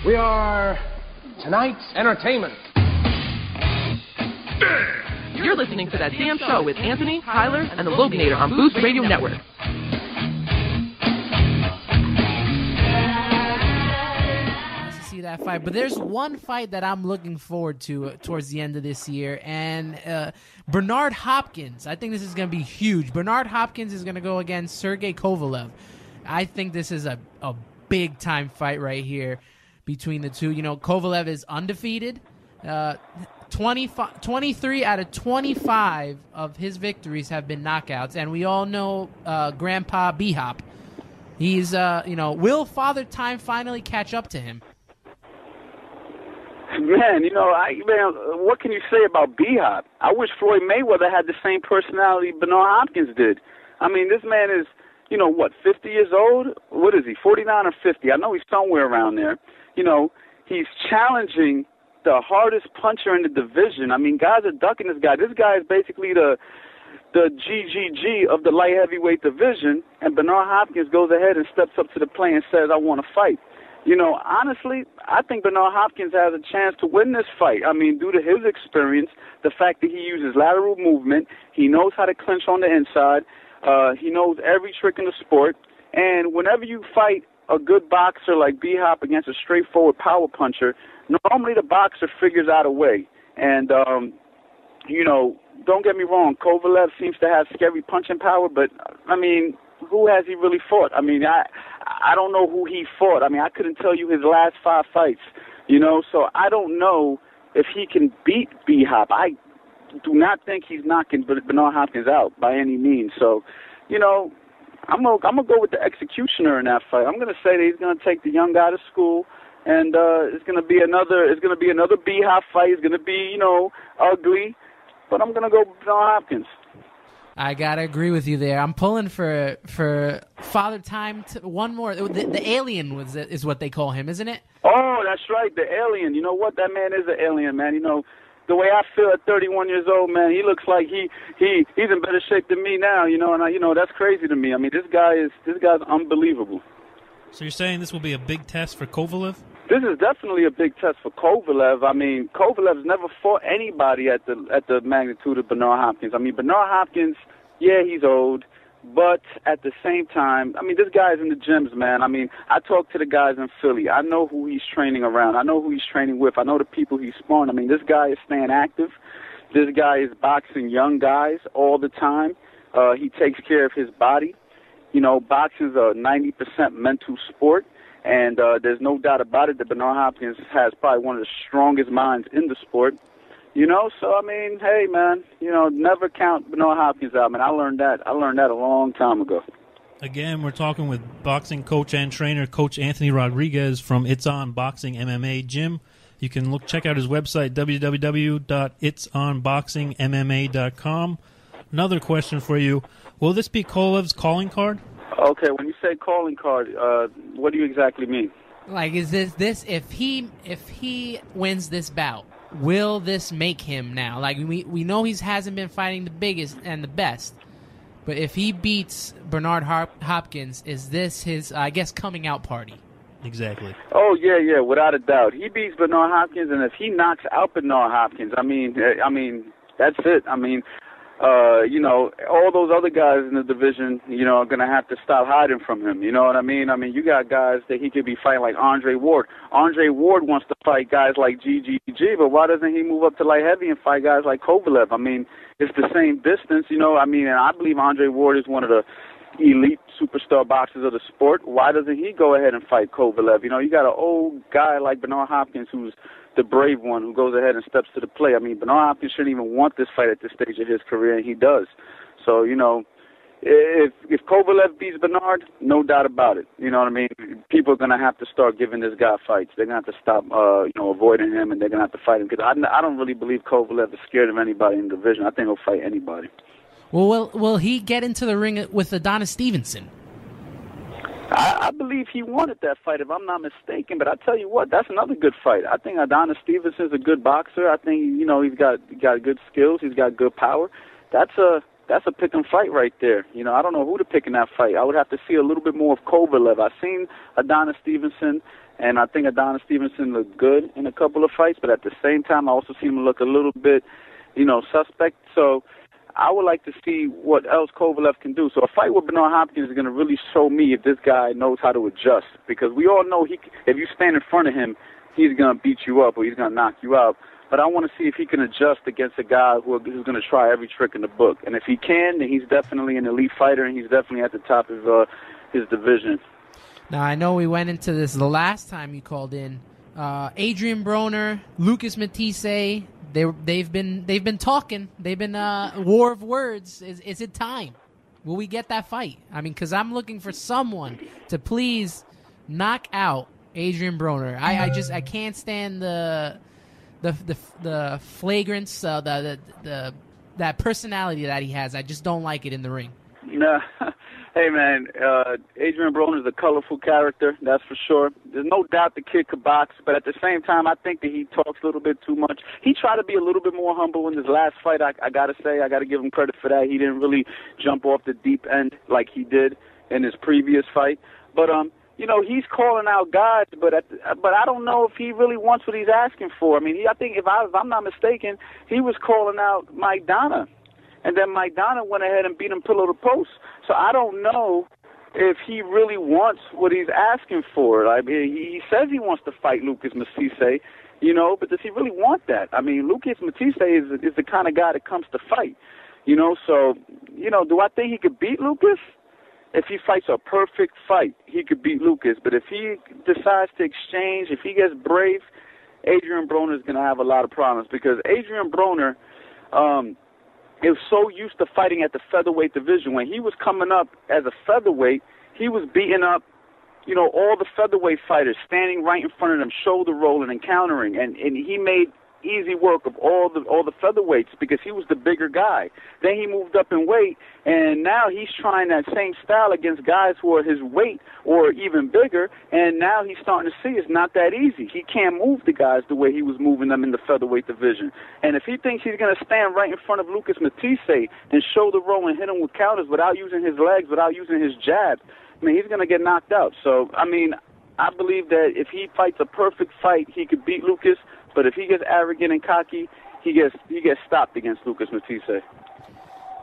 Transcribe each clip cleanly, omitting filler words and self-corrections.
We are tonight's entertainment. You're listening to That Damn Show with Anthony, Tyler, and the Loganator on Boost Radio Network. See that fight, but there's one fight that I'm looking forward to towards the end of this year, and Bernard Hopkins. I think this is going to be huge. Bernard Hopkins is going to go against Sergey Kovalev. I think this is a big time fight right here between the two. You know, Kovalev is undefeated. 23 out of 25 of his victories have been knockouts, and we all know Grandpa B-Hop. He's, will Father Time finally catch up to him? Man, what can you say about B-Hop? I wish Floyd Mayweather had the same personality Bernard Hopkins did. I mean, this man is, 50 years old? What is he, 49 or 50? I know he's somewhere around there. He's challenging the hardest puncher in the division. I mean, guys are ducking this guy. This guy is basically the GGG of the light heavyweight division, and Bernard Hopkins goes ahead and steps up to the plate and says, I want to fight. Honestly, I think Bernard Hopkins has a chance to win this fight. I mean, due to his experience, the fact that he uses lateral movement, he knows how to clinch on the inside, he knows every trick in the sport, and whenever you fight a good boxer like B-Hop against a straightforward power puncher, normally the boxer figures out a way. And, don't get me wrong, Kovalev seems to have scary punching power, but, I mean, who has he really fought? I mean, I don't know who he fought. I mean, I couldn't tell you his last 5 fights, so I don't know if he can beat B-Hop. I do not think he's knocking Bernard Hopkins out by any means. So, I'm gonna go with the executioner in that fight. I'm gonna say that he's gonna take the young guy to school, and it's gonna be another B-Hop fight. It's gonna be ugly, but I'm gonna go with Bernard Hopkins. I gotta agree with you there. I'm pulling for Father Time. One more. The alien is what they call him, isn't it? Oh, that's right, the alien. You know what? That man is an alien, man. The way I feel at 31 years old, man, he looks like he's in better shape than me now. And that's crazy to me. I mean, this guy's unbelievable. So you're saying this will be a big test for Kovalev? This is definitely a big test for Kovalev. I mean, Kovalev's never fought anybody at the magnitude of Bernard Hopkins. I mean, Bernard Hopkins, yeah, he's old, but at the same time, I mean, this guy's in the gyms, man. I mean, I talk to the guys in Philly. I know who he's training around. I know who he's training with. I know the people he's sparring. I mean, this guy is staying active. This guy is boxing young guys all the time. He takes care of his body. Boxing's a 90% mental sport. And there's no doubt about it that Bernard Hopkins has probably one of the strongest minds in the sport. So I mean, hey man, never count Bernard Hopkins out, man. I learned that a long time ago. Again, we're talking with boxing coach and trainer, Coach Anthony Rodriguez from It's On Boxing MMA Gym. You can check out his website, www.itsonboxingmma.com. Another question for you: will this be Kovalev's calling card? Okay, when you say calling card, what do you exactly mean? Like, is this if he wins this bout, will this make him now? Like, we know he hasn't been fighting the biggest and the best, but if he beats Bernard Hopkins, is this his, I guess, coming out party? Exactly. Oh yeah, without a doubt. He beats Bernard Hopkins, and if he knocks out Bernard Hopkins, I mean, that's it. I mean, all those other guys in the division, are going to have to stop hiding from him. You know what I mean? I mean, you got guys that he could be fighting like Andre Ward. Andre Ward wants to fight guys like GGG, but why doesn't he move up to light heavy and fight guys like Kovalev? I mean, it's the same distance, and I believe Andre Ward is one of the elite superstar boxers of the sport. Why doesn't he go ahead and fight Kovalev? You got an old guy like Bernard Hopkins who's the brave one who goes ahead and steps to the plate. I mean, Bernard Hopkins shouldn't even want this fight at this stage of his career, and he does. So, if Kovalev beats Bernard, no doubt about it. You know what I mean? People are going to have to start giving this guy fights. They're going to have to stop, avoiding him, and they're going to have to fight him. Because I don't really believe Kovalev is scared of anybody in the division. I think he'll fight anybody. Well, will he get into the ring with Adonis Stevenson? I believe he wanted that fight, if I'm not mistaken. But I tell you what, that's another good fight. I think Adonis Stevenson's a good boxer. I think he's got good skills. He's got good power. That's a that's a pick and fight right there. You know, I don't know who to pick in that fight. I would have to see a little bit more of Kovalev. I've seen Adonis Stevenson, and I think Adonis Stevenson looked good in a couple of fights, but at the same time, I also see him look a little bit, suspect. So I would like to see what else Kovalev can do. So a fight with Bernard Hopkins is going to really show me if this guy knows how to adjust, because we all know if you stand in front of him, he's going to beat you up or he's going to knock you out. But I want to see if he can adjust against a guy who's going to try every trick in the book. And if he can, then he's definitely an elite fighter, and he's definitely at the top of his division. Now, I know we went into this the last time you called in. Adrien Broner, Lucas Matthysee, they've been talking. They've been war of words. Is it time? Will we get that fight? I mean, because I'm looking for someone to please knock out Adrien Broner. I can't stand the flagrance, that personality that he has. I just don't like it in the ring. No. Hey, man, Adrien Broner is a colorful character, that's for sure. There's no doubt the kid could box, but at the same time, I think that he talks a little bit too much. He tried to be a little bit more humble in his last fight, I got to say. I got to give him credit for that. He didn't really jump off the deep end like he did in his previous fight. But, he's calling out guys, but I don't know if he really wants what he's asking for. I mean, I think if I'm not mistaken, he was calling out Mike Donna, and then Mike Donna went ahead and beat him pillow to post. So I don't know if he really wants what he's asking for. I mean, he says he wants to fight Lucas Matthysee, but does he really want that? I mean, Lucas Matthysee is the kind of guy that comes to fight, So, do I think he could beat Lucas? If he fights a perfect fight, he could beat Lucas. But if he decides to exchange, if he gets brave, Adrien Broner is going to have a lot of problems, because Adrien Broner is so used to fighting at the featherweight division. When he was coming up as a featherweight, he was beating up, all the featherweight fighters, standing right in front of them, shoulder rolling and countering. And he made easy work of all the featherweights because he was the bigger guy. Then he moved up in weight, and now he's trying that same style against guys who are his weight or even bigger, and now he's starting to see it's not that easy. He can't move the guys the way he was moving them in the featherweight division. And if he thinks he's going to stand right in front of Lucas Matthysee and shoulder roll and hit him with counters without using his legs, without using his jab, I mean, he's going to get knocked out. So, I mean, I believe that if he fights a perfect fight, he could beat Lucas. But if he gets arrogant and cocky, he gets stopped against Lucas Matthysee.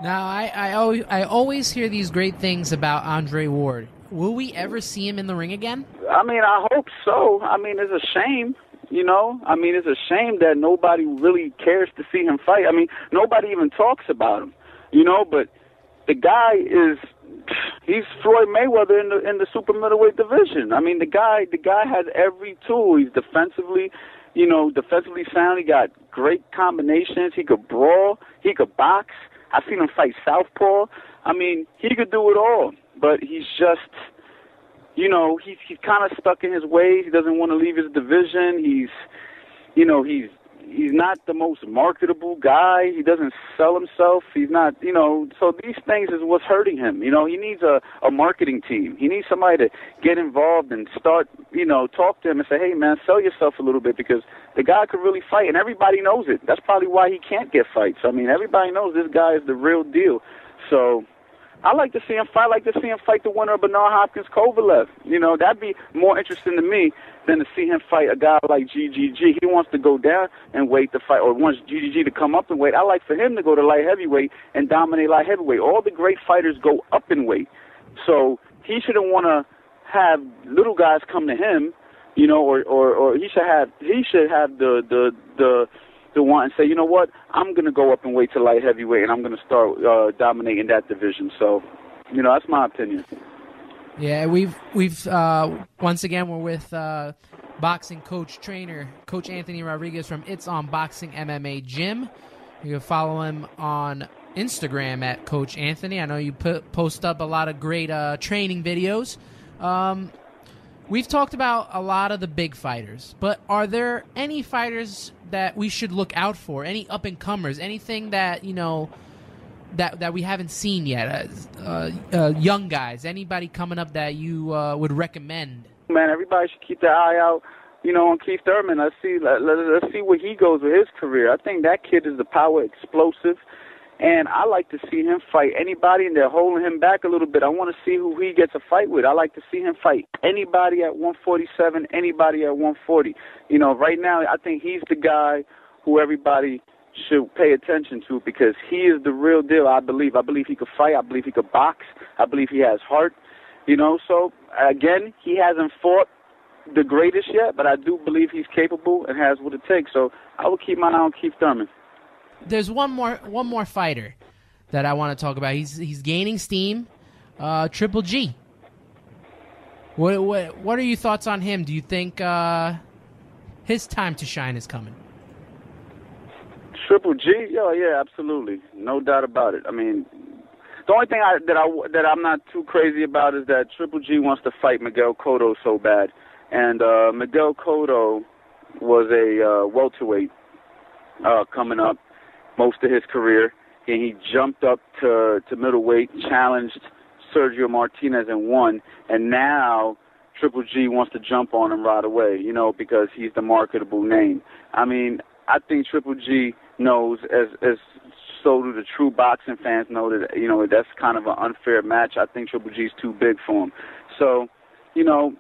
Now, I always hear these great things about Andre Ward. Will we ever see him in the ring again? I mean, I hope so. I mean, it's a shame, I mean, it's a shame that nobody really cares to see him fight. I mean, nobody even talks about him, but the guy he's Floyd Mayweather in the super middleweight division. I mean, the guy has every tool. He's defensively sound. He got great combinations. He could brawl. He could box. I've seen him fight southpaw. I mean, he could do it all. But he's just, he's kind of stuck in his ways. He doesn't want to leave his division. He's not the most marketable guy. He doesn't sell himself. He's not, so these things is what's hurting him. He needs a marketing team. He needs somebody to get involved and start, talk to him and say, hey, man, sell yourself a little bit, because the guy could really fight, and everybody knows it. That's probably why he can't get fights. I mean, everybody knows this guy is the real deal. So I like to see him fight. I like to see him fight the winner of Bernard Hopkins Kovalev. That'd be more interesting to me than to see him fight a guy like GGG. He wants to go down and wait to fight, or wants GGG to come up and wait. I like for him to go to light heavyweight and dominate light heavyweight. All the great fighters go up in weight. So he shouldn't want to have little guys come to him, or he should have the want and say, you know what, I'm going to go up and weight to light heavyweight, and I'm going to start dominating that division. So, that's my opinion. Yeah, we've once again, we're with boxing trainer, Coach Anthony Rodriguez from It's On Boxing MMA Gym. You can follow him on Instagram at Coach Anthony. I know you post up a lot of great training videos. We've talked about a lot of the big fighters, but are there any fighters that we should look out for? Any up-and-comers? Anything that, that we haven't seen yet? Young guys? Anybody coming up that you would recommend? Man, everybody should keep their eye out, on Keith Thurman. Let's see where he goes with his career. I think that kid is the power explosive, And I like to see him fight anybody, and they're holding him back a little bit. I want to see who he gets a fight with. I like to see him fight anybody at 147, anybody at 140. You know, right now I think he's the guy who everybody should pay attention to because he is the real deal, I believe. I believe he could fight. I believe he could box. I believe he has heart. You know, so, again, he hasn't fought the greatest yet, but I do believe he's capable and has what it takes. So I will keep my eye on Keith Thurman. There's one more fighter that I want to talk about. He's gaining steam. Triple G. What are your thoughts on him? Do you think his time to shine is coming? Triple G? Yeah, absolutely, no doubt about it. I mean, the only thing that I'm not too crazy about is that Triple G wants to fight Miguel Cotto so bad, and Miguel Cotto was a welterweight coming up most of his career, and he jumped up to middleweight, challenged Sergio Martinez and won, and now Triple G wants to jump on him right away, you know, because he's the marketable name. I mean, I think Triple G knows, as so do the true boxing fans know, that, you know, that's kind of an unfair match. I think Triple G's too big for him. So, you know,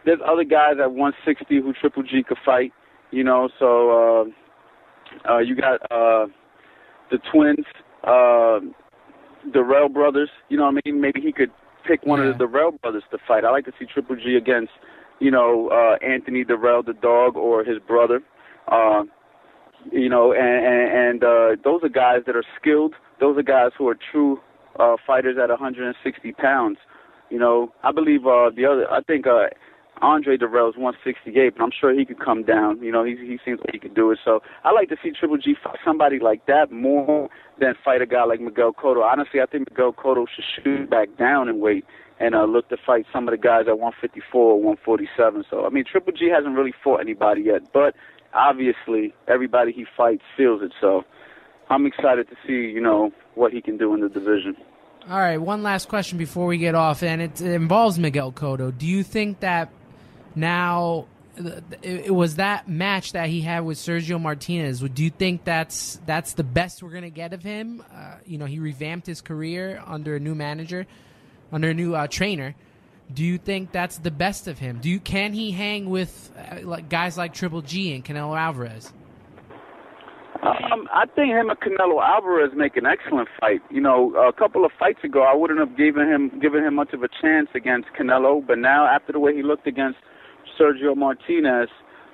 there's other guys at 160 who Triple G could fight, you know, so you got the twins, Darrell brothers, you know what I mean? Maybe he could pick one of the Darrell brothers to fight. I like to see Triple G against, you know, Anthony Darrell, the dog, or his brother. You know, and those are guys that are skilled. Those are guys who are true fighters at 160 pounds. You know, I believe I think Andre Darrell's 168, but I'm sure he could come down. You know, he seems like he could do it. So I like to see Triple G fight somebody like that more than fight a guy like Miguel Cotto. Honestly, I think Miguel Cotto should shoot back down in weight and look to fight some of the guys at 154 or 147. So, I mean, Triple G hasn't really fought anybody yet, but obviously everybody he fights feels it. So I'm excited to see, you know, what he can do in the division. All right, one last question before we get off, and it involves Miguel Cotto. Do you think that now it was that match that he had with Sergio Martinez? Do you think that's the best we're going to get of him? You know, he revamped his career under a new manager, under a new trainer. Do you think that's the best of him? Can he hang with guys like Triple G and Canelo Alvarez? I think him and Canelo Alvarez make an excellent fight. You know, a couple of fights ago, I wouldn't have given him much of a chance against Canelo, but now after the way he looked against Sergio Martinez,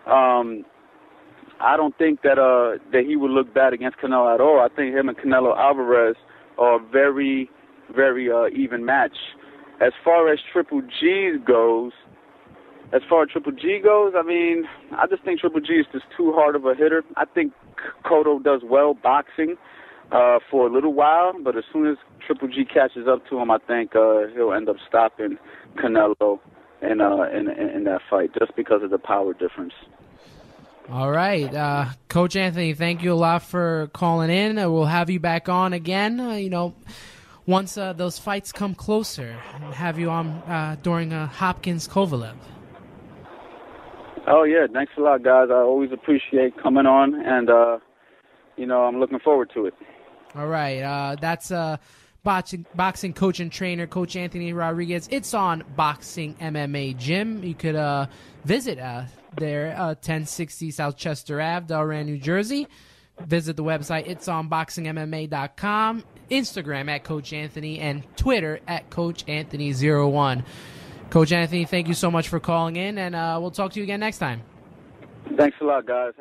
I don't think that he would look bad against Canelo at all. I think him and Canelo Alvarez are a very, very even match. As far as Triple G goes, I mean, I just think Triple G is just too hard of a hitter. I think Cotto does well boxing for a little while, but as soon as Triple G catches up to him, I think he'll end up stopping Canelo in that fight just because of the power difference. All right. Coach Anthony, thank you a lot for calling in. We'll have you back on again, you know, once those fights come closer, and have you on during Hopkins Kovalev. Oh, yeah. Thanks a lot, guys. I always appreciate coming on, and, you know, I'm looking forward to it. All right. That's boxing coach and trainer, Coach Anthony Rodriguez. It's on Boxing MMA Gym. You could visit there, 1060 South Chester Ave, Delran, New Jersey. Visit the website, itsonboxingmma.com, Instagram at Coach Anthony, and Twitter at Coach Anthony01. Coach Anthony, thank you so much for calling in, and we'll talk to you again next time. Thanks a lot, guys.